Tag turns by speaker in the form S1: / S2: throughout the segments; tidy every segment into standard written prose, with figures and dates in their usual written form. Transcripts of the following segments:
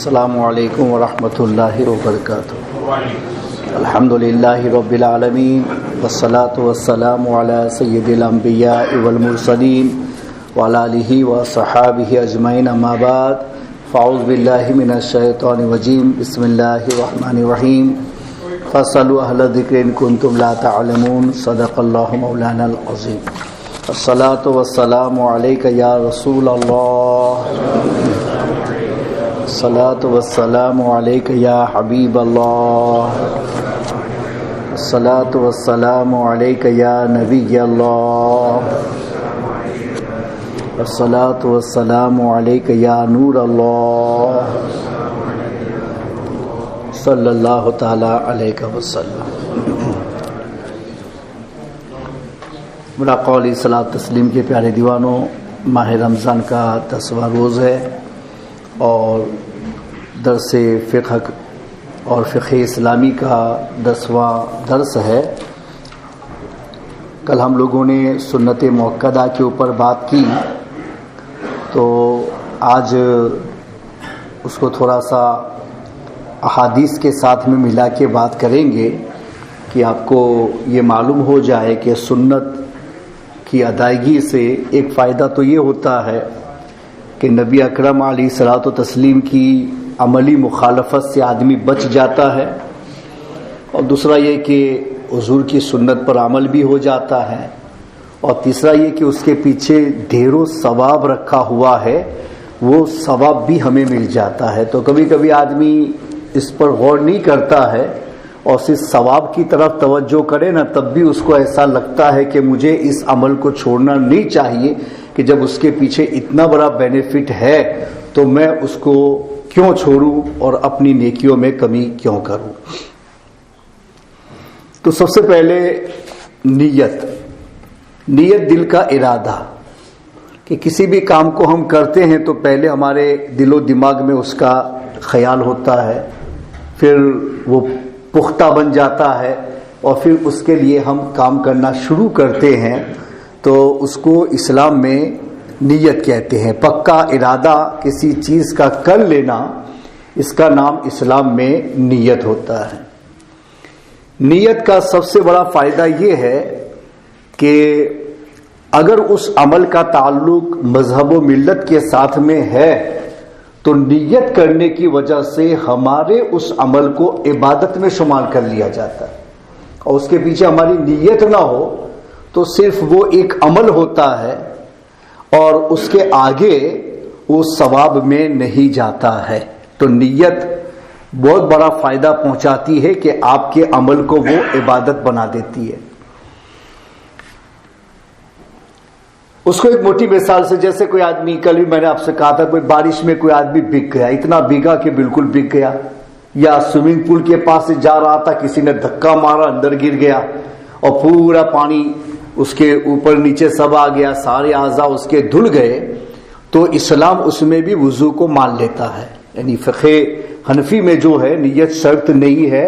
S1: السلام علیکم ورحمۃ اللہ وبرکاتہ۔ الحمدللہ رب العالمین والصلاة والسلام علی سید الانبیاء والمرسلین وعلی آلہ وصحابہ اجمعین، اما بعد فاعوذ باللہ من الشیطان الرجیم، بسم اللہ الرحمن الرحیم۔ فاسألوا اہل الذکر ان کنتم لا تعلمون، صدق اللہ مولانا العظیم۔ الصلاة والسلام علیک یا رسول اللہ، الصلاة والسلام علیک یا حبیب اللہ، الصلاة والسلام علیک یا نبی اللہ، الصلاة والسلام علیک یا نور اللہ، صلی اللہ تعالی علیہ وسلم۔ بڑا قولی صلاۃ تسلیم کے پیارے دیوانوں، ماہ رمضان کا 10واں روز ہے اور درس فقہ اور فقہ اسلامی کا 10واں درس ہے۔ کل ہم لوگوں نے سنت موقدہ کے اوپر بات کی، تو آج اس کو تھوڑا سا احادیث کے ساتھ میں ملا کے بات کریں گے کہ آپ کو یہ معلوم ہو جائے کہ سنت کی ادائیگی سے ایک فائدہ تو یہ ہوتا ہے کہ نبی اکرم علیہ الصلوۃ والتسلیم کی عملی مخالفت سے آدمی بچ جاتا ہے، اور دوسرا یہ کہ حضور کی سنت پر عمل بھی ہو جاتا ہے، اور تیسرا یہ کہ اس کے پیچھے ڈھیروں ثواب رکھا ہوا ہے، وہ ثواب بھی ہمیں مل جاتا ہے۔ تو کبھی کبھی آدمی اس پر غور نہیں کرتا ہے اور صرف ثواب کی طرف توجہ کرے نا، تب بھی اس کو ایسا لگتا ہے کہ مجھے اس عمل کو چھوڑنا نہیں چاہیے، کہ جب اس کے پیچھے اتنا بڑا بینیفٹ ہے تو میں اس کو کیوں چھوڑوں اور اپنی نیکیوں میں کمی کیوں کروں۔ تو سب سے پہلے نیت دل کا ارادہ، کہ کسی بھی کام کو ہم کرتے ہیں تو پہلے ہمارے دل و دماغ میں اس کا خیال ہوتا ہے، پھر وہ پختہ بن جاتا ہے، اور پھر اس کے لیے ہم کام کرنا شروع کرتے ہیں، تو اس کو اسلام میں نیت کہتے ہیں۔ پکا ارادہ کسی چیز کا کر لینا، اس کا نام اسلام میں نیت ہوتا ہے۔ نیت کا سب سے بڑا فائدہ یہ ہے کہ اگر اس عمل کا تعلق مذہب و ملت کے ساتھ میں ہے تو نیت کرنے کی وجہ سے ہمارے اس عمل کو عبادت میں شمار کر لیا جاتا ہے، اور اس کے پیچھے ہماری نیت نہ ہو تو صرف وہ ایک عمل ہوتا ہے اور اس کے آگے وہ ثواب میں نہیں جاتا ہے۔ تو نیت بہت بڑا فائدہ پہنچاتی ہے کہ آپ کے عمل کو وہ عبادت بنا دیتی ہے۔ اس کو ایک موٹی مثال سے، جیسے کوئی آدمی، کل بھی میں نے آپ سے کہا تھا، کوئی بارش میں کوئی آدمی بگ گیا، اتنا بھیگا کہ بالکل بگ گیا، یا سوئمنگ پول کے پاس سے جا رہا تھا، کسی نے دھکا مارا، اندر گر گیا اور پورا پانی اس کے اوپر نیچے سب آ گیا، سارے اعضاء اس کے دھل گئے، تو اسلام اس میں بھی وضو کو مان لیتا ہے۔ یعنی فقہ حنفی میں جو ہے نیت شرط نہیں ہے،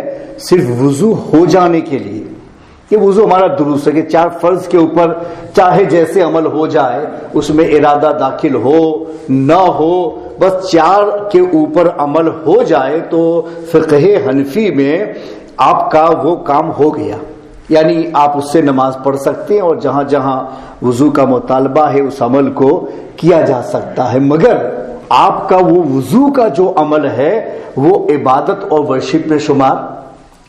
S1: صرف وضو ہو جانے کے لیے، کہ وضو ہمارا درست ہے، کہ 4 فرض کے اوپر چاہے جیسے عمل ہو جائے، اس میں ارادہ داخل ہو نہ ہو، بس 4 کے اوپر عمل ہو جائے تو فقہ حنفی میں آپ کا وہ کام ہو گیا۔ یعنی آپ اس سے نماز پڑھ سکتے ہیں، اور جہاں جہاں وضو کا مطالبہ ہے اس عمل کو کیا جا سکتا ہے، مگر آپ کا وہ وضو کا جو عمل ہے وہ عبادت اور ورشپ میں شمار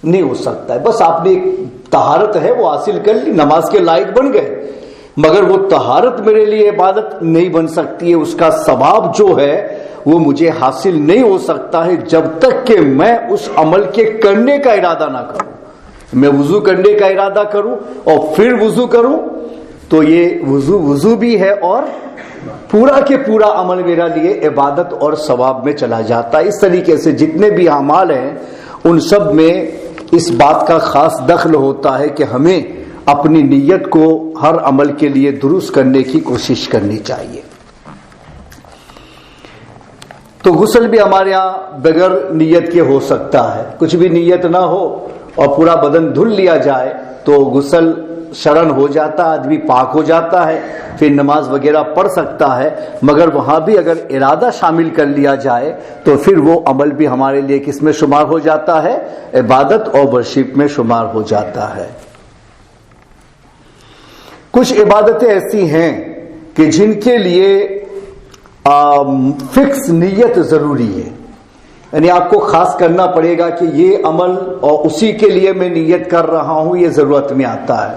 S1: نہیں ہو سکتا ہے۔ بس آپ نے ایک طہارت ہے وہ حاصل کر لی، نماز کے لائق بن گئے، مگر وہ طہارت میرے لیے عبادت نہیں بن سکتی ہے، اس کا ثواب جو ہے وہ مجھے حاصل نہیں ہو سکتا ہے جب تک کہ میں اس عمل کے کرنے کا ارادہ نہ کروں۔ میں وضو کرنے کا ارادہ کروں اور پھر وضو کروں تو یہ وضو بھی ہے، اور پورا کے پورا عمل میرا لیے عبادت اور ثواب میں چلا جاتا ہے۔ اس طریقے سے جتنے بھی اعمال ہیں ان سب میں اس بات کا خاص دخل ہوتا ہے کہ ہمیں اپنی نیت کو ہر عمل کے لیے درست کرنے کی کوشش کرنی چاہیے۔ تو غسل بھی ہمارے یہاں بغیر نیت کے ہو سکتا ہے، کچھ بھی نیت نہ ہو اور پورا بدن دھل لیا جائے تو غسل شرن ہو جاتا ہے، آدمی پاک ہو جاتا ہے، پھر نماز وغیرہ پڑھ سکتا ہے، مگر وہاں بھی اگر ارادہ شامل کر لیا جائے تو پھر وہ عمل بھی ہمارے لیے کس میں شمار ہو جاتا ہے؟ عبادت اور ورشپ میں شمار ہو جاتا ہے۔ کچھ عبادتیں ایسی ہیں کہ جن کے لیے فکس نیت ضروری ہے، یعنی آپ کو خاص کرنا پڑے گا کہ یہ عمل اور اسی کے لیے میں نیت کر رہا ہوں، یہ ضرورت میں آتا ہے۔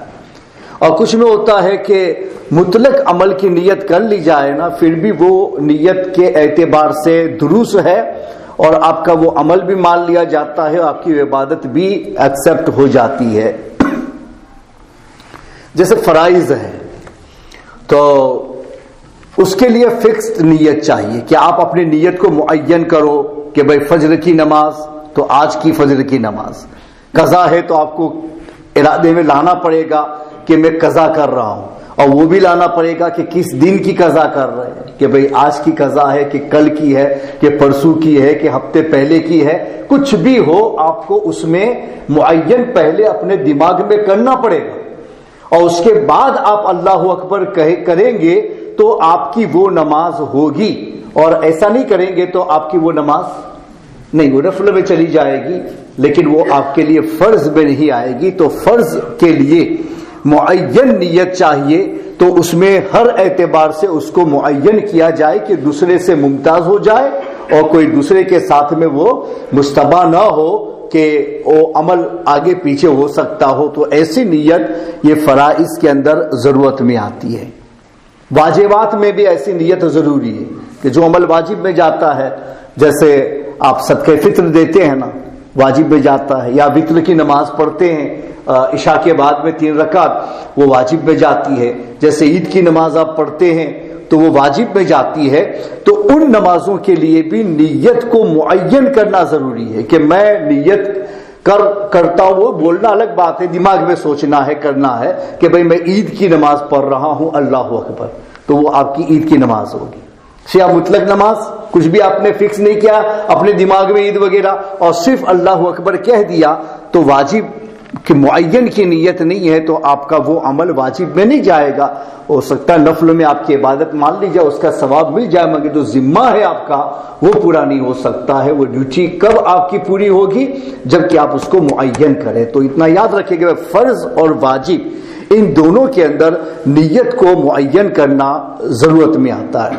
S1: اور کچھ میں ہوتا ہے کہ مطلق عمل کی نیت کر لی جائے نا، پھر بھی وہ نیت کے اعتبار سے درست ہے اور آپ کا وہ عمل بھی مان لیا جاتا ہے، آپ کی عبادت بھی ایکسپٹ ہو جاتی ہے۔ جیسے فرائض ہے تو اس کے لیے فکسڈ نیت چاہیے کہ آپ اپنی نیت کو معین کرو کہ بھئی فجر کی نماز تو آج کی فجر کی نماز، قضا ہے تو آپ کو ارادے میں لانا پڑے گا کہ میں قضا کر رہا ہوں، اور وہ بھی لانا پڑے گا کہ کس دن کی قضا کر رہے ہیں، کہ بھئی آج کی قضا ہے کہ کل کی ہے کہ پرسوں کی ہے کہ ہفتے پہلے کی ہے، کچھ بھی ہو آپ کو اس میں معین پہلے اپنے دماغ میں کرنا پڑے گا، اور اس کے بعد آپ اللہ اکبر کریں گے تو آپ کی وہ نماز ہوگی، اور ایسا نہیں کریں گے تو آپ کی وہ نماز نہیں، وہ نفل میں چلی جائے گی، لیکن وہ آپ کے لیے فرض میں نہیں آئے گی۔ تو فرض کے لیے معین نیت چاہیے، تو اس میں ہر اعتبار سے اس کو معین کیا جائے کہ دوسرے سے ممتاز ہو جائے اور کوئی دوسرے کے ساتھ میں وہ مشتبہ نہ ہو کہ وہ عمل آگے پیچھے ہو سکتا ہو۔ تو ایسی نیت یہ فرائض کے اندر ضرورت میں آتی ہے۔ واجبات میں بھی ایسی نیت ضروری ہے کہ جو عمل واجب میں جاتا ہے، جیسے آپ صدقہ فطر دیتے ہیں نا، واجب میں جاتا ہے، یا وتر کی نماز پڑھتے ہیں عشاء کے بعد میں 3 رکعت، وہ واجب میں جاتی ہے، جیسے عید کی نماز آپ پڑھتے ہیں تو وہ واجب میں جاتی ہے۔ تو ان نمازوں کے لیے بھی نیت کو معین کرنا ضروری ہے کہ میں نیت کرتا ہوں، وہ بولنا الگ بات ہے، دماغ میں سوچنا ہے، کرنا ہے کہ بھئی میں عید کی نماز پڑھ رہا ہوں، اللہ اکبر، تو وہ آپ کی عید کی نماز ہوگی۔ صرف مطلق نماز کچھ بھی آپ نے فکس نہیں کیا اپنے دماغ میں عید وغیرہ، اور صرف اللہ اکبر کہہ دیا، تو واجب کہ معین کی نیت نہیں ہے تو آپ کا وہ عمل واجب میں نہیں جائے گا۔ ہو سکتا ہے نفل میں آپ کی عبادت مان لی جائے، اس کا ثواب مل جائے، مگر جو ذمہ ہے آپ کا وہ پورا نہیں ہو سکتا ہے۔ وہ ڈیوٹی کب آپ کی پوری ہوگی؟ جب کہ آپ اس کو معین کریں۔ تو اتنا یاد رکھیں کہ فرض اور واجب ان دونوں کے اندر نیت کو معین کرنا ضرورت میں آتا ہے۔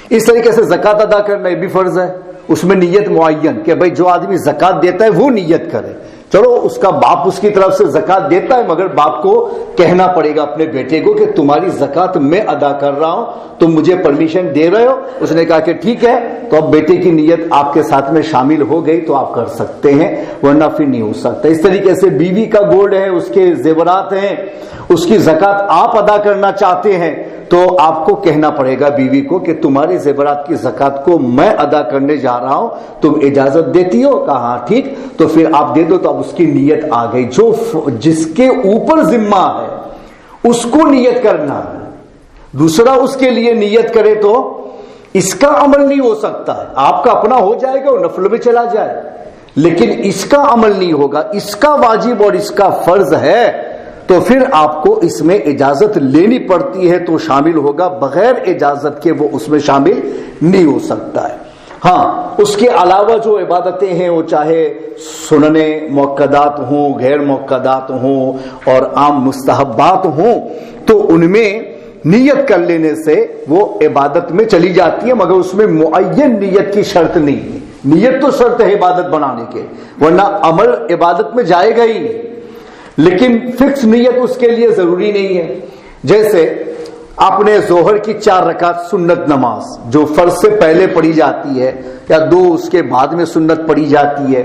S1: اس طریقے سے زکوٰۃ ادا کرنا یہ بھی فرض ہے، اس میں نیت معین کہ بھئی جو آدمی زکوٰۃ دیتا ہے وہ نیت کرے۔ چلو اس کا باپ اس کی طرف سے زکوٰۃ دیتا ہے، مگر باپ کو کہنا پڑے گا اپنے بیٹے کو کہ تمہاری زکوٰۃ میں ادا کر رہا ہوں، تم مجھے پرمیشن دے رہے ہو؟ اس نے کہا کہ ٹھیک ہے، تو اب بیٹے کی نیت آپ کے ساتھ میں شامل ہو گئی تو آپ کر سکتے ہیں، ورنہ پھر نہیں ہو سکتا۔ اس طریقے سے بیوی کا گولڈ ہے، اس کے زیورات ہیں، اس کی زکوٰۃ آپ ادا کرنا چاہتے ہیں تو آپ کو کہنا پڑے گا بیوی کو کہ تمہاری زیورات کی زکوٰۃ کو میں ادا کرنے جا رہا ہوں، تم اجازت دیتی ہو؟ کہا ہاں ٹھیک، تو پھر آپ دے دو۔ تو اب اس کی نیت آ گئی، جو جس کے اوپر ذمہ ہے اس کو نیت کرنا ہے، دوسرا اس کے لیے نیت کرے تو اس کا عمل نہیں ہو سکتا ہے۔ آپ کا اپنا ہو جائے گا، وہ نفل میں چلا جائے، لیکن اس کا عمل نہیں ہوگا، اس کا واجب اور اس کا فرض ہے، تو پھر آپ کو اس میں اجازت لینی پڑتی ہے، تو شامل ہوگا، بغیر اجازت کے وہ اس میں شامل نہیں ہو سکتا ہے۔ ہاں اس کے علاوہ جو عبادتیں ہیں، وہ چاہے سنن مؤکدات ہوں، غیر مؤکدات ہوں اور عام مستحبات ہوں، تو ان میں نیت کر لینے سے وہ عبادت میں چلی جاتی ہے، مگر اس میں معین نیت کی شرط نہیں ہے۔ نیت تو شرط ہے عبادت بنانے کے، ورنہ عمل عبادت میں جائے گا ہی نہیں، لیکن فکس نیت اس کے لیے ضروری نہیں ہے۔ جیسے آپ نے ظہر کی 4 رکعت سنت نماز جو فرض سے پہلے پڑھی جاتی ہے، یا 2 اس کے بعد میں سنت پڑھی جاتی ہے،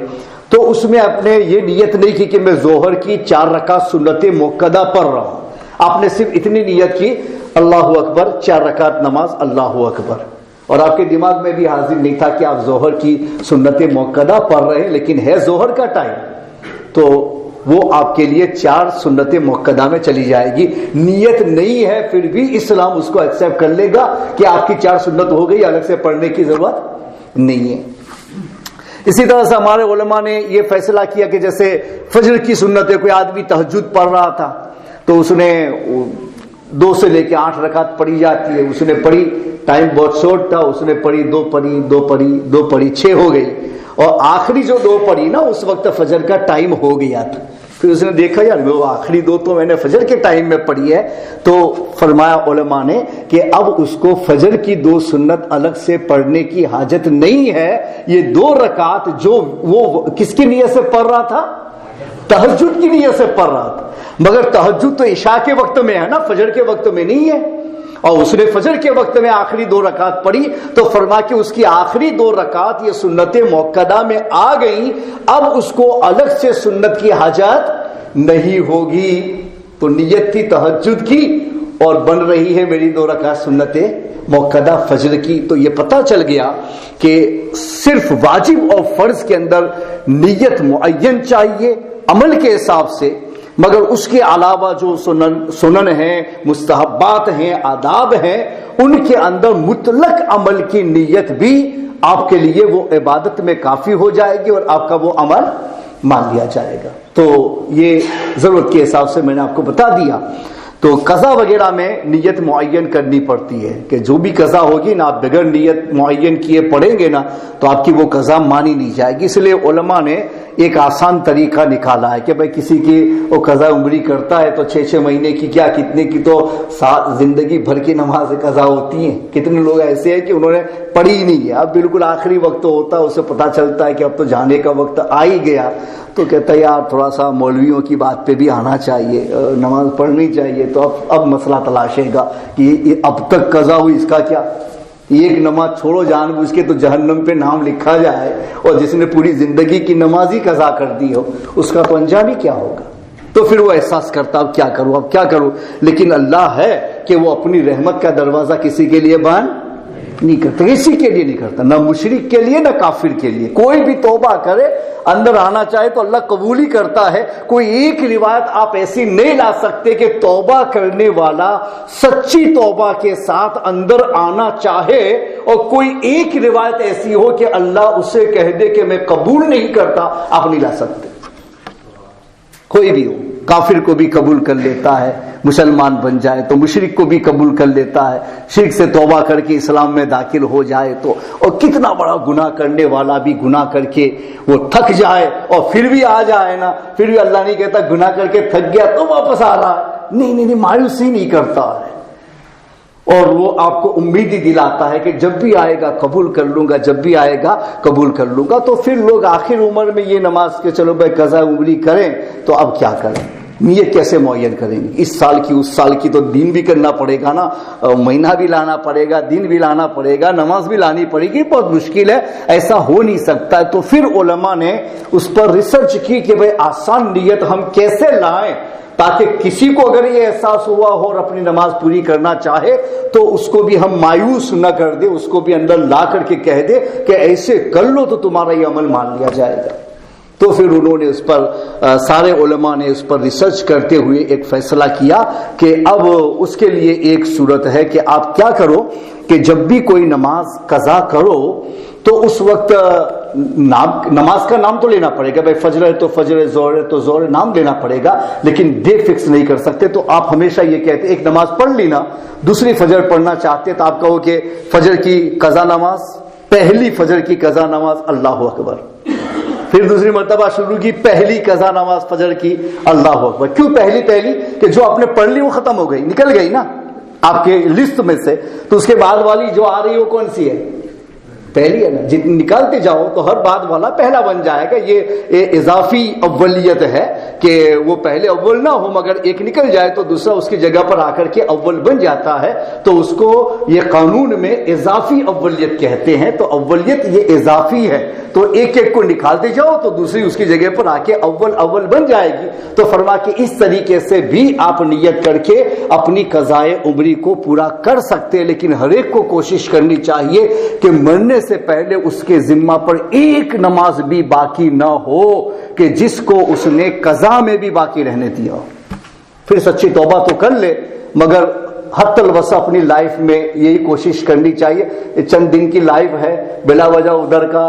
S1: تو اس میں آپ نے یہ نیت نہیں کی کہ میں ظہر کی 4 رکعت سنت مؤکدہ پڑھ رہا ہوں، آپ نے صرف اتنی نیت کی اللہ اکبر، 4 رکعت نماز اللہ اکبر، اور آپ کے دماغ میں بھی حاضر نہیں تھا کہ آپ ظہر کی سنت مؤکدہ پڑھ رہے ہیں، لیکن ہے ظہر کا ٹائم، تو وہ آپ کے لیے 4 سنت مؤکدہ میں چلی جائے گی۔ نیت نہیں ہے پھر بھی اسلام اس کو ایکسپٹ کر لے گا کہ آپ کی 4 سنت ہو گئی، الگ سے پڑھنے کی ضرورت نہیں ہے۔ اسی طرح سے ہمارے علماء نے یہ فیصلہ کیا کہ جیسے فجر کی سنت ہے، کوئی آدمی تہجد پڑھ رہا تھا تو اس نے 2 سے لے کے 8 رکعت پڑھی جاتی ہے، اس نے پڑھی، ٹائم بہت شارٹ تھا، اس نے پڑھی 2 پڑھی 2 پڑھی 2 پڑھی 6 ہو گئی، اور آخری جو 2 پڑھی نا اس وقت فجر کا ٹائم ہو گیا تھا۔ پھر اس نے دیکھا یار وہ آخری 2 تو میں نے فجر کے ٹائم میں پڑھی ہے، تو فرمایا علماء نے کہ اب اس کو فجر کی 2 سنت الگ سے پڑھنے کی حاجت نہیں ہے، یہ 2 رکعت جو وہ کس کی نیت سے پڑھ رہا تھا؟ تہجد کی نیت سے پڑھ رہا تھا، مگر تہجد تو عشاء کے وقت میں ہے نا، فجر کے وقت میں نہیں ہے، اور اس نے فجر کے وقت میں آخری 2 رکعت پڑھی، تو فرما کہ اس کی آخری 2 رکعت یہ سنت موقدہ میں آ گئی، اب اس کو الگ سے سنت کی حاجت نہیں ہوگی۔ تو نیت تھی تہجد کی اور بن رہی ہے میری 2 رکعت سنت موقدہ فجر کی۔ تو یہ پتہ چل گیا کہ صرف واجب اور فرض کے اندر نیت معین چاہیے عمل کے حساب سے، مگر اس کے علاوہ جو سنن ہیں، مستحبات ہیں، آداب ہیں، ان کے اندر مطلق عمل کی نیت بھی آپ کے لیے وہ عبادت میں کافی ہو جائے گی اور آپ کا وہ عمل مان لیا جائے گا۔ تو یہ ضرورت کے حساب سے میں نے آپ کو بتا دیا۔ تو قضا وغیرہ میں نیت معین کرنی پڑتی ہے کہ جو بھی قضا ہوگی نا، آپ بغیر نیت معین کیے پڑھیں گے نا تو آپ کی وہ قضا مانی نہیں جائے گی۔ اس لیے علماء نے ایک آسان طریقہ نکالا ہے کہ بھائی کسی کی وہ قضا عمری کرتا ہے تو 6 مہینے کی کیا کتنے کی تو زندگی بھر کی نماز قضا ہوتی ہیں۔ کتنے لوگ ایسے ہیں کہ انہوں نے پڑھی ہی نہیں ہے، اب بالکل آخری وقت ہوتا ہے، اسے پتہ چلتا ہے کہ اب تو جانے کا وقت آ ہی گیا، تو کہتا ہے یار تھوڑا سا مولویوں کی بات پہ بھی آنا چاہیے، نماز پڑھنی چاہیے۔ تو اب مسئلہ تلاشے گا کہ یہ اب تک قضا ہوئی، اس کا کیا؟ ایک نماز چھوڑو جان بوجھ کے تو جہنم پہ نام لکھا جائے، اور جس نے پوری زندگی کی نماز ہی قضا کر دی ہو اس کا تو انجام ہی کیا ہوگا؟ تو پھر وہ احساس کرتا اب کیا کروں اب کیا کروں، لیکن اللہ ہے کہ وہ اپنی رحمت کا دروازہ کسی کے لیے بند نہیں کرتا، کسی کے لیے نہیں کرتا، نہ مشرک کے لیے نہ کافر کے لیے۔ کوئی بھی توبہ کرے اندر آنا چاہے تو اللہ قبول ہی کرتا ہے۔ کوئی ایک روایت آپ ایسی نہیں لا سکتے کہ توبہ کرنے والا سچی توبہ کے ساتھ اندر آنا چاہے اور کوئی ایک روایت ایسی ہو کہ اللہ اسے کہہ دے کہ میں قبول نہیں کرتا، آپ نہیں لا سکتے۔ کوئی بھی ہو، کافر کو بھی قبول کر لیتا ہے، مسلمان بن جائے تو مشرک کو بھی قبول کر لیتا ہے، شرک سے توبہ کر کے اسلام میں داخل ہو جائے تو، اور کتنا بڑا گناہ کرنے والا بھی گناہ کر کے وہ تھک جائے اور پھر بھی آ جائے نا، پھر بھی اللہ نہیں کہتا گناہ کر کے تھک گیا تو واپس آ رہا ہے، نہیں، مایوسی نہیں کرتا ہے، اور وہ آپ کو امید ہی دلاتا ہے کہ جب بھی آئے گا قبول کر لوں گا، جب بھی آئے گا قبول کر لوں گا۔ تو پھر لوگ آخر عمر میں یہ نماز کے چلو بھائی قضا عمری کریں تو اب کیا کریں، نیت کیسے معین کریں گے؟ اس سال کی اس سال کی تو دین بھی کرنا پڑے گا نا، مہینہ بھی لانا پڑے گا، دن بھی لانا پڑے گا، نماز بھی لانی پڑے گی، بہت مشکل ہے، ایسا ہو نہیں سکتا ہے۔ تو پھر علماء نے اس پر ریسرچ کی کہ بھائی آسان نیت ہم کیسے لائیں تاکہ کسی کو اگر یہ احساس ہوا ہو اور اپنی نماز پوری کرنا چاہے تو اس کو بھی ہم مایوس نہ کر دے، اس کو بھی اندر لا کر کے کہہ دے کہ ایسے کر لو تو تمہارا یہ عمل مان لیا جائے گا۔ تو پھر انہوں نے اس پر سارے علماء نے اس پر ریسرچ کرتے ہوئے ایک فیصلہ کیا کہ اب اس کے لیے ایک صورت ہے کہ آپ کیا کرو کہ جب بھی کوئی نماز قضا کرو تو اس وقت نماز کا نام تو لینا پڑے گا، بھائی فجر ہے تو فجر، ظہر ہے تو ظہر، نام لینا پڑے گا، لیکن ڈے فکس نہیں کر سکتے۔ تو آپ ہمیشہ یہ کہتے ایک نماز پڑھ لینا، دوسری فجر پڑھنا چاہتے تو آپ کہو کہ فجر کی قضا نماز، پہلی فجر کی قضا نماز اللہ اکبر، پھر دوسری مرتبہ شروع کی پہلی قضا نماز فجر کی اللہ اکبر۔ کیوں پہلی کہ جو آپ نے پڑھ لی وہ ختم ہو گئی، نکل گئی نا آپ کے لسٹ میں سے، تو اس کے بعد والی جو آ رہی ہے وہ کون سی ہے؟ پہلی ہے نا، جتنی نکالتے جاؤ تو ہر بعد والا پہلا بن جائے گا۔ یہ اضافی اولیت ہے کہ وہ پہلے اول نہ ہو مگر ایک نکل جائے تو دوسرا اس کی جگہ پر آ کر کے اول بن جاتا ہے، تو اس کو یہ قانون میں اضافی اولیت کہتے ہیں۔ تو اولیت یہ اضافی ہے، تو ایک ایک کو نکالتے جاؤ تو دوسری اس کی جگہ پر آ کے اول بن جائے گی۔ تو فرما کہ اس طریقے سے بھی آپ نیت کر کے اپنی قضائے عمری کو پورا کر سکتے، لیکن ہر ایک کو کوشش کرنی چاہیے کہ مرنے سے پہلے اس کے ذمہ پر ایک نماز بھی باقی نہ ہو کہ جس کو اس نے قضا میں بھی باقی رہنے دیا ہو۔ پھر سچی توبہ تو کر لے، مگر حتی الوسع اپنی لائف میں یہی کوشش کرنی چاہیے۔ چند دن کی لائف ہے، بلا وجہ ادھر کا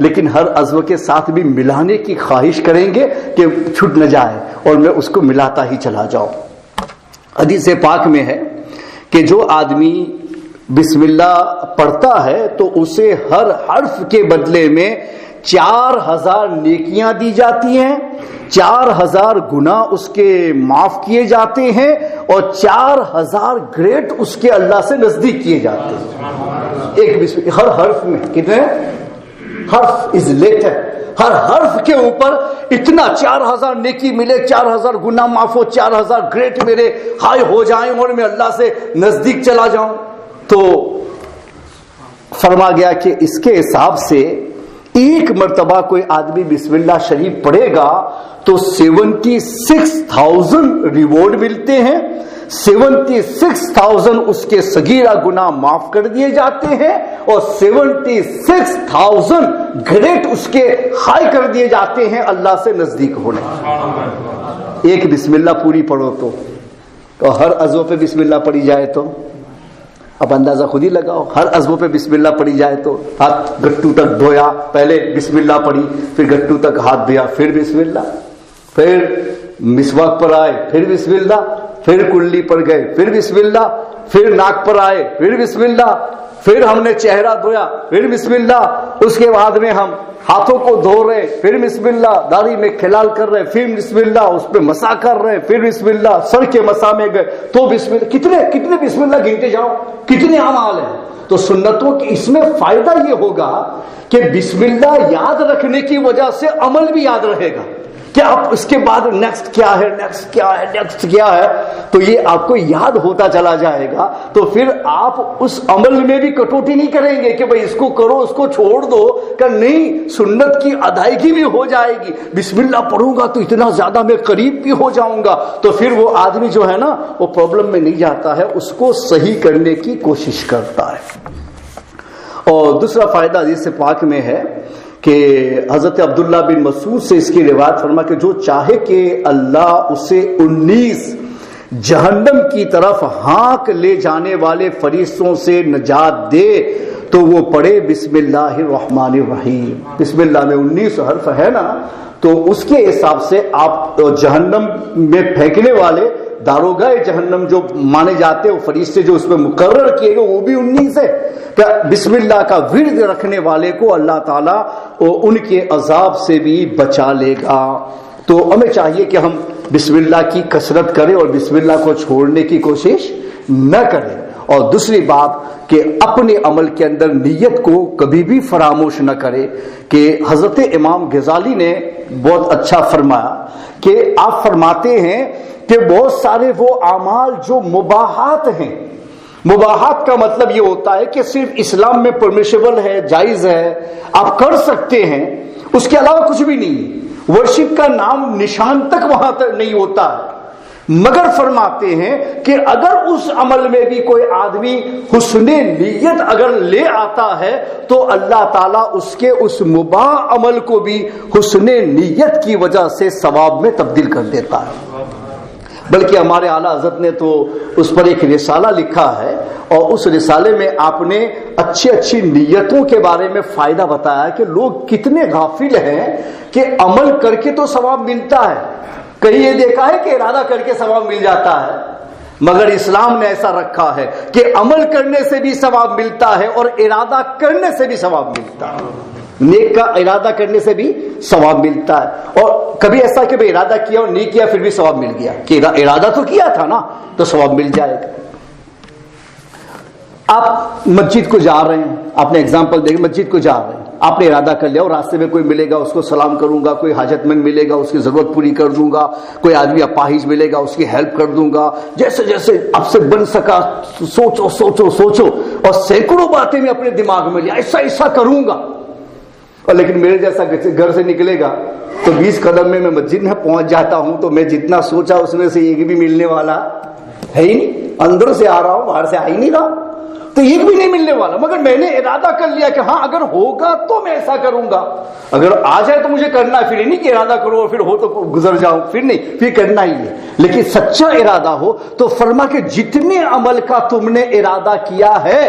S1: لیکن ہر عضو کے ساتھ بھی ملانے کی خواہش کریں گے کہ چھوٹ نہ جائے اور میں اس کو ملاتا ہی چلا جاؤں۔ حدیث پاک میں ہے کہ جو آدمی بسم اللہ پڑھتا ہے تو اسے ہر حرف کے بدلے میں 4000 نیکیاں دی جاتی ہیں، 4000 گناہ اس کے معاف کیے جاتے ہیں، اور 4000 گریٹ اس کے اللہ سے نزدیک کیے جاتے ہیں۔ ایک بسم ہر حرف میں کتنے حرف از لیٹر، ہر حرف کے اوپر اتنا 4000 نیکی ملے، 4000 گناہ معاف ہو، 4000 گریٹ میرے ہائی ہو جائیں اور میں اللہ سے نزدیک چلا جاؤں۔ تو فرما گیا کہ اس کے حساب سے ایک مرتبہ کوئی آدمی بسم اللہ شریف پڑھے گا تو 76,000 ریوارڈ ملتے ہیں، 76,000 اس کے صغیرہ گناہ معاف کر دیے جاتے ہیں، اور 76,000 گریٹ اس کے ہائی کر دیے جاتے ہیں اللہ سے نزدیک ہونے۔ ایک بسم اللہ پوری پڑھو تو ہر عضو پہ بسم اللہ پڑھی جائے تو اب اندازہ خود ہی لگاؤ، ہر عضو پہ بسم اللہ پڑھی جائے تو ہاتھ گٹو تک دھویا، پہلے بسم اللہ پڑھی، پھر گٹو تک ہاتھ دھویا، پھر بسم اللہ، پھر مسواک پر آئے، پھر بسم اللہ، پھر کلی پر گئے، پھر بسم اللہ، پھر ناک پر آئے، پھر بسم اللہ، پھر ہم نے چہرہ دھویا، پھر بسم اللہ، اس کے بعد میں ہم ہاتھوں کو دھو رہے، پھر بسم اللہ، داڑھی میں کھلال کر رہے، پھر بسم اللہ، اس پہ مسا کر رہے، پھر بسم اللہ، سر کے مسا میں گئے تو بسم اللہ، کتنے بسم اللہ گنتے جاؤ، کتنے اعمال ہیں۔ تو سنتوں کی اس میں فائدہ یہ ہوگا کہ بسم اللہ یاد رکھنے کی وجہ سے عمل بھی یاد رہے گا کہ اب اس کے بعد نیکسٹ کیا ہے، نیکسٹ کیا ہے، نیکسٹ کیا ہے، تو یہ آپ کو یاد ہوتا چلا جائے گا۔ تو پھر آپ اس عمل میں بھی کٹوتی نہیں کریں گے کہ بھئی اس کو کرو اس کو چھوڑ دو، کہ نہیں، سنت کی ادائیگی بھی ہو جائے گی، بسم اللہ پڑھوں گا تو اتنا زیادہ میں قریب بھی ہو جاؤں گا، تو پھر وہ آدمی جو ہے نا وہ پرابلم میں نہیں جاتا ہے، اس کو صحیح کرنے کی کوشش کرتا ہے۔ اور دوسرا فائدہ حدیث پاک میں ہے کہ حضرت عبداللہ بن مسعود سے اس کی روایت فرما کہ جو چاہے کہ اللہ اسے 19 جہنم کی طرف ہانک لے جانے والے فرشتوں سے نجات دے تو وہ پڑھے بسم اللہ الرحمن الرحیم۔ بسم اللہ میں 19 حرف ہے نا، تو اس کے حساب سے آپ جہنم میں پھینکنے والے داروغہ جہنم جو مانے جاتے وہ فرشتے جو اس میں مقرر کیے گئے وہ بھی 19 ہے۔ کہ بسم اللہ کا ورد رکھنے والے کو اللہ تعالیٰ ان کے عذاب سے بھی بچا لے گا۔ تو ہمیں چاہیے کہ ہم بسم اللہ کی کثرت کریں اور بسم اللہ کو چھوڑنے کی کوشش نہ کریں۔ اور دوسری بات کہ اپنے عمل کے اندر نیت کو کبھی بھی فراموش نہ کرے، کہ حضرت امام غزالی نے بہت اچھا فرمایا کہ آپ فرماتے ہیں کہ بہت سارے وہ اعمال جو مباحات ہیں، مباحات کا مطلب یہ ہوتا ہے کہ صرف اسلام میں پرمیشیبل ہے، جائز ہے، آپ کر سکتے ہیں، اس کے علاوہ کچھ بھی نہیں ہے، ورشپ کا نام نشان تک وہاں تک نہیں ہوتا ہے، مگر فرماتے ہیں کہ اگر اس عمل میں بھی کوئی آدمی حسن نیت اگر لے آتا ہے تو اللہ تعالیٰ اس کے اس مباح عمل کو بھی حسن نیت کی وجہ سے ثواب میں تبدیل کر دیتا ہے۔ بلکہ ہمارے اعلیٰ حضرت نے تو اس پر ایک رسالہ لکھا ہے، اور اس رسالے میں آپ نے اچھی نیتوں کے بارے میں فائدہ بتایا کہ لوگ کتنے غافل ہیں کہ عمل کر کے تو ثواب ملتا ہے، کہیں یہ دیکھا ہے کہ ارادہ کر کے ثواب مل جاتا ہے، مگر اسلام نے ایسا رکھا ہے کہ عمل کرنے سے بھی ثواب ملتا ہے اور ارادہ کرنے سے بھی ثواب ملتا ہے، نیک کا ارادہ کرنے سے بھی ثواب ملتا ہے۔ اور کبھی ایسا کہ بھئی ارادہ کیا اور نہیں کیا پھر بھی ثواب مل گیا، کہ ارادہ تو کیا تھا نا تو ثواب مل جائے گا۔ آپ مسجد کو جا رہے ہیں، آپ نے اگزامپل دیکھ، مسجد کو جا رہے ہیں، آپ نے ارادہ کر لیا اور راستے میں کوئی ملے گا اس کو سلام کروں گا، کوئی حاجت مند ملے گا اس کی ضرورت پوری کر دوں گا، کوئی آدمی اپاہج ملے گا اس کی ہیلپ کر دوں گا، جیسے جیسے آپ سے بن سکا سوچو سوچو سوچو، اور سینکڑوں باتیں میں اپنے دماغ میں لیا ایسا ایسا کروں گا، اور لیکن میرے جیسا گھر سے نکلے گا تو 20 قدم میں مسجد میں پہنچ جاتا ہوں تو میں جتنا سوچا اس میں سے ایک بھی ملنے والا ہے ہی نہیں، اندر سے آ رہا ہوں باہر سے آ ہی نہیں رہا، تو ایک بھی نہیں ملنے والا، مگر میں نے ارادہ کر لیا کہ ہاں اگر ہوگا تو میں ایسا کروں گا، اگر آ جائے تو مجھے کرنا ہے، پھر نہیں کہ ارادہ کرو اور پھر ہو تو گزر جاؤں، پھر نہیں، پھر کرنا ہی ہے۔ لیکن سچا ارادہ ہو تو فرما کہ جتنے عمل کا تم نے ارادہ کیا ہے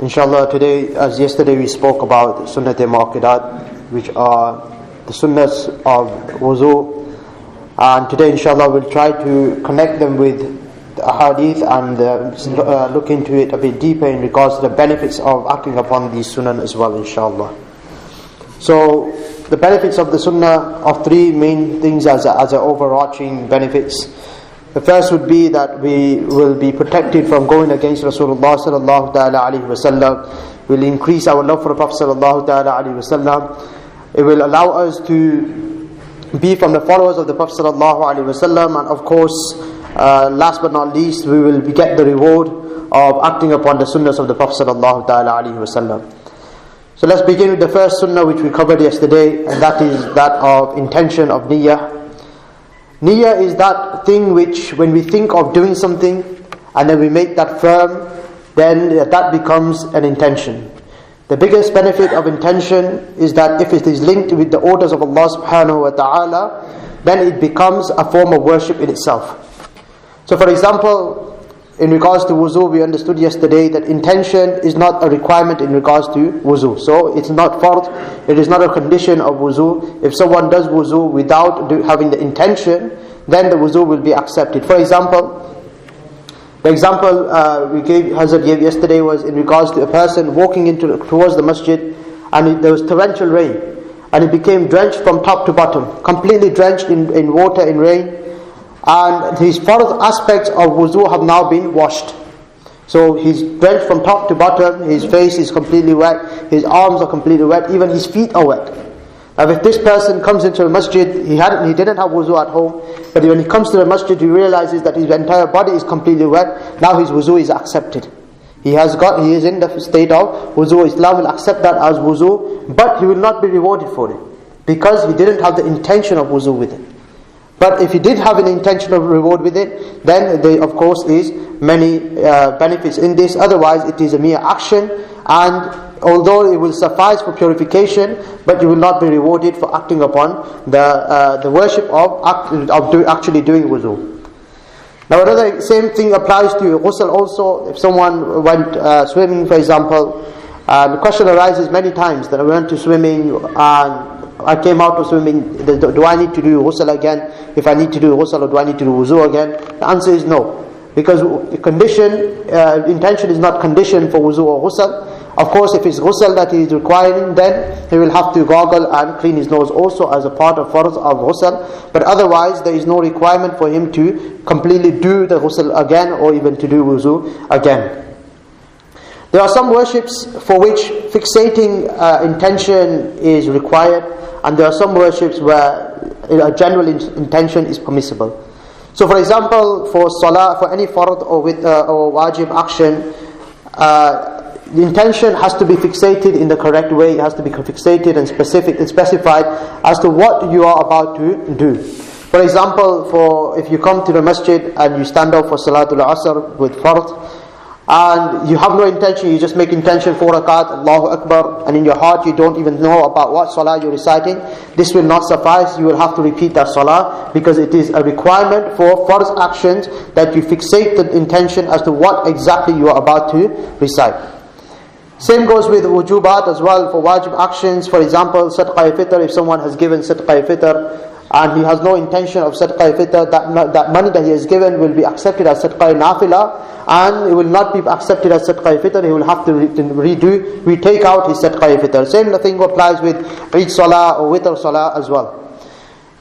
S2: Inshallah, today, as yesterday we spoke about sunnat mu'akkadat, which are the sunnahs of wuzu, and today inshallah we'll try to connect them with the ahadith and look into it a bit deeper in regards to the benefits of acting upon these sunnah as well, inshallah. So the benefits of the sunnah of three main things as a overarching benefits. The first would be that we will be protected from going against Rasulullah sallallahu ta'ala alayhi wa sallam. Will increase our love for the Prophet sallallahu ta'ala alayhi wa sallam. It will allow us to be from the followers of the Prophet sallallahu alayhi wa sallam, and of course, last but not least, we will get the reward of acting upon the sunnahs of the Prophet sallallahu ta'ala alayhi wa sallam. So let's begin with the first sunnah which we covered yesterday, and that is that of intention of niyyah. Niyyah is that thing which, when we think of doing something and then we make that firm, then that becomes an intention. The biggest benefit of intention is that if it is linked with the orders of Allah subhanahu wa ta'ala, then it becomes a form of worship in itself. So for example, in regards to wuzu, we understood yesterday that intention is not a requirement in regards to wuzu. So it's not fard, it is not a condition of wuzu. If someone does wuzu without having the intention, then the wuzu will be accepted. For example, the example Hazrat gave yesterday was in regards to a person walking towards the masjid, and there was torrential rain, and he became drenched from top to bottom, completely drenched in water, in rain. And his fourth aspects of wuzu have now been washed. So he's drenched from top to bottom, his face is completely wet, his arms are completely wet, even his feet are wet. Now if this person comes into a masjid, he didn't have wuzu at home, but when he comes to the masjid, he realizes that his entire body is completely wet. Now his wuzu is accepted. He is in the state of wuzu. Islam will accept that as wuzu, but he will not be rewarded for it, because he didn't have the intention of wuzu with it. But if he did have an intention of reward with it, then there of course is many benefits in this. Otherwise it is a mere action, and although it will suffice for purification, but you will not be rewarded for acting upon the worship of actually doing wuzu. Now another same thing applies to ghusl also. If someone went swimming, for example, the question arises many times that I went to swimming and I came out of swimming, do I need to do ghusl again? If I need to do ghusl, or do I need to do wuzu again? The answer is no. Because intention is not conditioned for wuzu or ghusl. Of course, if it's ghusl that he is requiring, then he will have to gargle and clean his nose also as a part of farz of ghusl. But otherwise, there is no requirement for him to completely do the ghusl again, or even to do wuzu again. There are some worships for which fixating intention is required, and there are some worships where a general intention is permissible. So for example, for salah, for any fard or wajib action, the intention has to be fixated in the correct way. It has to be fixated and specific and specified as to what you are about to do. For example, if you come to the masjid and you stand up for Salatul Asr with fard, and you have no intention, you just make intention 4 rakat, Allahu Akbar, and in your heart you don't even know about what salah you're reciting, this will not suffice. You will have to repeat that salah, because it is a requirement for farz actions that you fixate the intention as to what exactly you are about to recite. Same goes with wujubat as well, for wajib actions. For example, sadaqah-e-fitr, if someone has given sadaqah-e-fitr and he has no intention of sadaqah-e-fitr, that money that he has given will be accepted as sadaqah-e-nafila, and it will not be accepted as sadaqah-e-fitr. He will have to retake out his sadaqah-e-fitr. Same thing applies with Eid Salah or Witr Salah as well.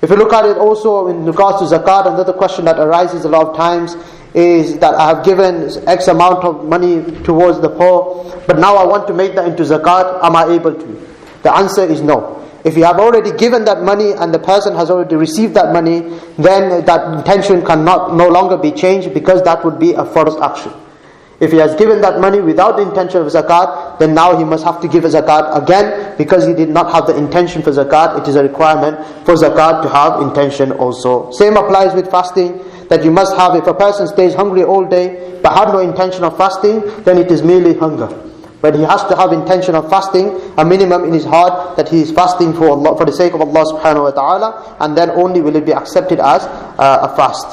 S2: If you look at it also in regards to zakat, another question that arises a lot of times is that I have given X amount of money towards the poor, but now I want to make that into zakat, am I able to? The answer is no. If you have already given that money and the person has already received that money, then that intention cannot no longer be changed, because that would be a farz action. If he has given that money without the intention of zakat, then now he must have to give a zakat again, because he did not have the intention for zakat. It is a requirement for zakat to have intention also. Same applies with fasting, that you must have, if a person stays hungry all day but have no intention of fasting, then it is merely hunger. But he has to have intention of fasting, a minimum in his heart, that he is fasting for Allah, for the sake of Allah subhanahu wa ta'ala, and then only will it be accepted as a fast.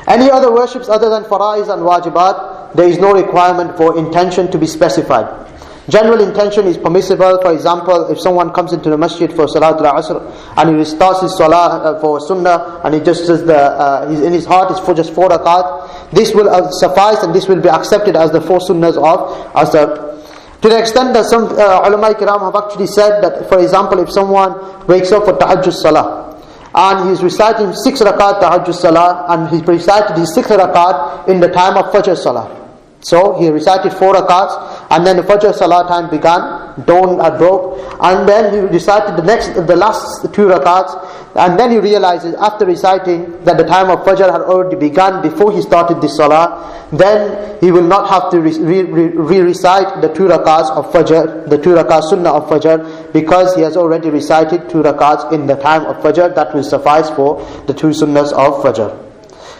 S2: Any other worships other than faraiz and wajibat, there is no requirement for intention to be specified. General intention is permissible. For example, if someone comes into the masjid for Salatul Asr and he starts his salah for sunnah, and he just says in his heart is for just 4 rakat, this will suffice, and this will be accepted as the 4 sunnahs of Asr. To the extent that some ulama kiram have actually said that, for example, if someone wakes up for tahajjud salah and he's reciting 6 rakat tahajjud salah, and he recited his 6th rakat in the time of fajr salah. So he recited 4 rakats, and then the fajr salah time began, dawn had broke, and then he recited the last 2 rakats, and then he realizes after reciting that the time of fajr had already begun before he started this salah, then he will not have to re-recite the 2 rakats of fajr, the 2 rakats sunnah of fajr, because he has already recited 2 rakats in the time of fajr. That will suffice for the 2 sunnahs of fajr.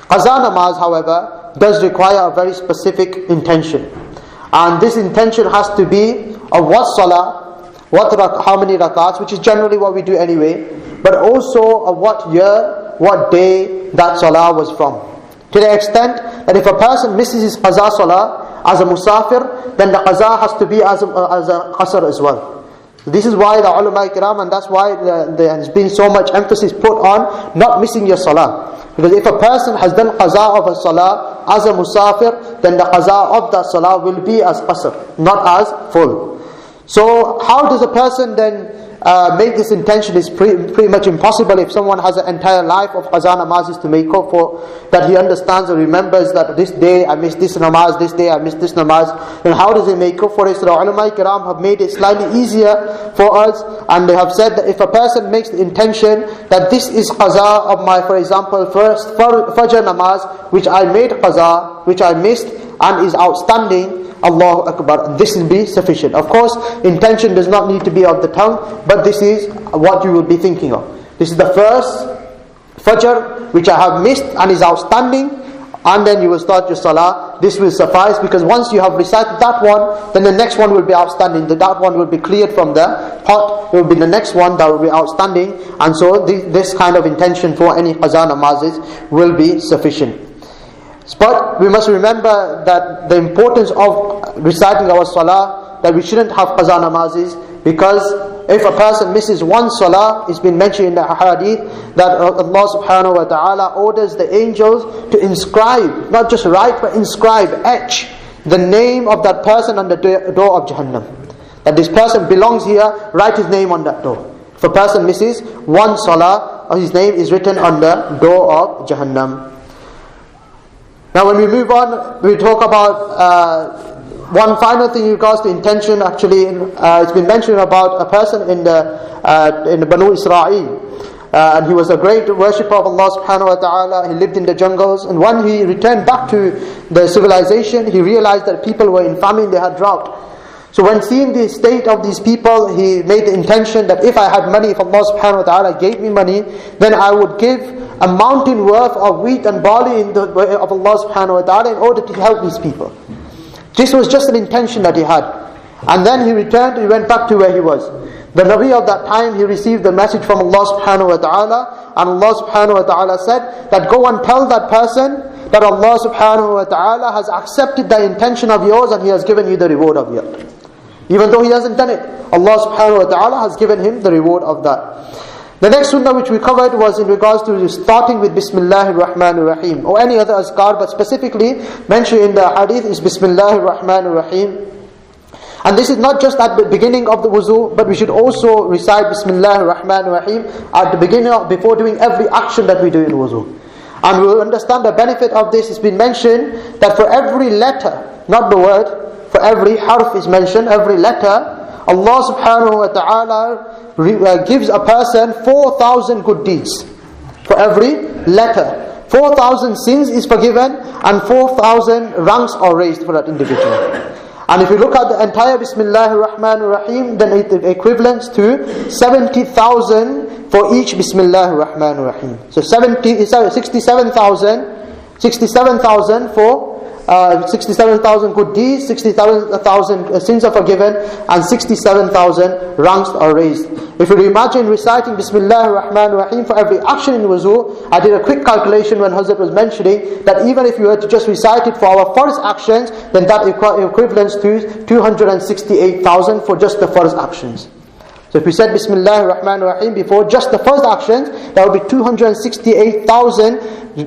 S2: Qaza namaz, however, does require a very specific intention, and this intention has to be of what salah, how many rakats, which is generally what we do anyway, but also of what year, what day that salah was from. To the extent that if a person misses his qaza salah as a musafir, then the qaza has to be as a qasr as well. This is why the ulama kiram, and that's why there has been so much emphasis put on not missing your salah. Because if a person has done qaza of a salah as a musafir, then the qaza of that salah will be as qasr, not as full. So how does a person then make this intention? Is pretty much impossible if someone has an entire life of qaza namazes to make up for, that he understands and remembers that this day I missed this namaz, this day I missed this namaz. Then how does he make up for it? So the ulama kiram have made it slightly easier for us, and they have said that if a person makes the intention that this is qaza of my, for example, first fajr namaz, which I made qaza, which I missed and is outstanding, Allahu Akbar, this will be sufficient. Of course, intention does not need to be of the tongue, but this is what you will be thinking of. This is the first fajr which I have missed and is outstanding, and then you will start your salah. This will suffice, because once you have recited that one, then the next one will be outstanding. That one will be cleared from the pot. It will be the next one that will be outstanding, and so this kind of intention for any qaza namazes will be sufficient. But we must remember that the importance of reciting our salah, that we shouldn't have qaza namazes, because if a person misses one salah, it's been mentioned in the hadith that Allah subhanahu wa ta'ala orders the angels to inscribe, not just write, but inscribe, etch the name of that person on the door of Jahannam. That this person belongs here, write his name on that door. If a person misses one salah, his name is written on the door of Jahannam. Now when we move on, we talk about one final thing in regards to intention. Actually, it's been mentioned about a person in the Banu Israel. And he was a great worshipper of Allah subhanahu wa ta'ala. He lived in the jungles. And when he returned back to the civilization, he realized that people were in famine, they had drought. So when seeing the state of these people, he made the intention that if I had money, if Allah subhanahu wa ta'ala gave me money, then I would give a mountain worth of wheat and barley in the way of Allah subhanahu wa ta'ala in order to help these people. This was just an intention that he had. And then he returned, he went back to where he was. The Nabi of that time, he received the message from Allah subhanahu wa ta'ala, and Allah subhanahu wa ta'ala said that go and tell that person that Allah subhanahu wa ta'ala has accepted the intention of yours and He has given you the reward of it. Even though he hasn't done it, Allah subhanahu wa ta'ala has given him the reward of that. The next sunnah which we covered was in regards to starting with Bismillahir Rahmanir Rahim, or any other azkar, but specifically mentioned in the hadith is Bismillahir Rahmanir Rahim. And this is not just at the beginning of the wuzu, but we should also recite Bismillahir Rahmanir Rahim at the beginning, before doing every action that we do in wuzu. And we will understand the benefit of this. It's been mentioned that for every letter, not the word, for every harf is mentioned, every letter, Allah subhanahu wa ta'ala gives a person 4,000 good deeds. For every letter, 4,000 sins is forgiven and 4,000 ranks are raised for that individual. And if you look at the entire Bismillahir Rahmanir Rahim, then it equivalents to 70,000 for each Bismillahir Rahmanir Rahim. So 67,000 for 67,000 good deeds, 67,000 sins are forgiven, and 67,000 ranks are raised. If you imagine reciting Bismillahir Rahmanir Rahim for every action in wuzu, I did a quick calculation when Hazrat was mentioning that even if you were to just recite it for our first actions, then that equivalents to 268,000 for just the first actions. So if we said Bismillahir Rahmanir Rahim before just the first actions, that would be 268,000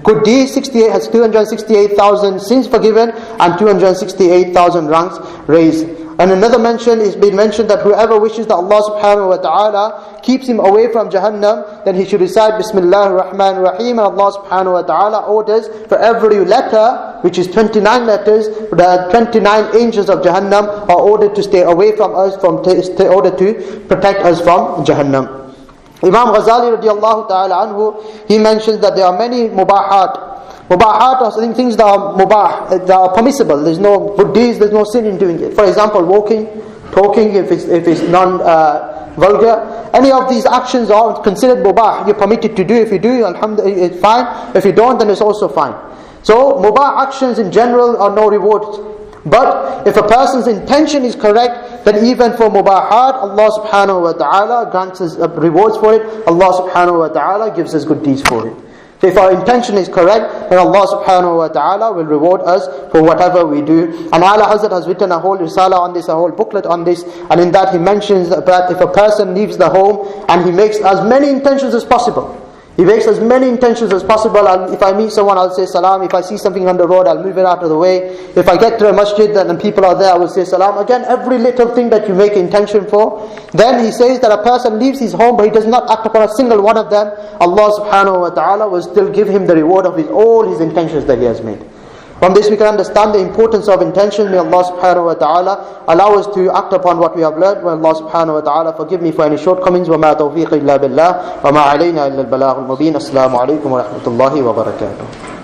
S2: good deeds, 268,000 sins forgiven, and 268,000 ranks raised. And another mention is being mentioned that whoever wishes that Allah subhanahu wa ta'ala keeps him away from Jahannam, then he should recite Bismillahir Rahmanir Rahim, and Allah subhanahu wa ta'ala orders for every letter, which is 29 letters, the 29 angels of Jahannam are ordered to stay away from us, in order to protect us from Jahannam. Imam Ghazali radiallahu ta'ala anhu, he mentions that there are many mubahat. Mubahat are things that are mubah, that are permissible. There's no good deeds, there's no sin in doing it. For example, walking, talking, if it's non-vulgar. Any of these actions are considered mubah. You're permitted to do. If you do, alhamdulillah, it's fine. If you don't, then it's also fine. So, mubah actions in general are no rewards. But if a person's intention is correct, then even for mubahat, Allah subhanahu wa ta'ala grants us rewards for it. Allah subhanahu wa ta'ala gives us good deeds for it. So if our intention is correct, then Allah subhanahu wa ta'ala will reward us for whatever we do. And Ala Hazrat has written a whole risala on this, a whole booklet on this, and in that he mentions that if a person leaves the home and he makes as many intentions as possible, he makes as many intentions as possible. If I meet someone, I'll say salam. If I see something on the road, I'll move it out of the way. If I get to a masjid and people are there, I will say salam. Again, every little thing that you make intention for. Then he says that a person leaves his home, but he does not act upon a single one of them. Allah subhanahu wa ta'ala will still give him the reward of all his intentions that he has made. From this we can understand the importance of intention. May Allah subhanahu wa ta'ala allow us to act upon what we have learned. May Allah subhanahu wa ta'ala forgive me for any shortcomings. وَمَا تَوْفِيقِ إِلَّا بِاللَّهِ وَمَا عَلَيْنَا إِلَّا الْبَلَاغُ الْمُبِينَ. Assalamu alaikum wa rahmatullahi wa barakatuh.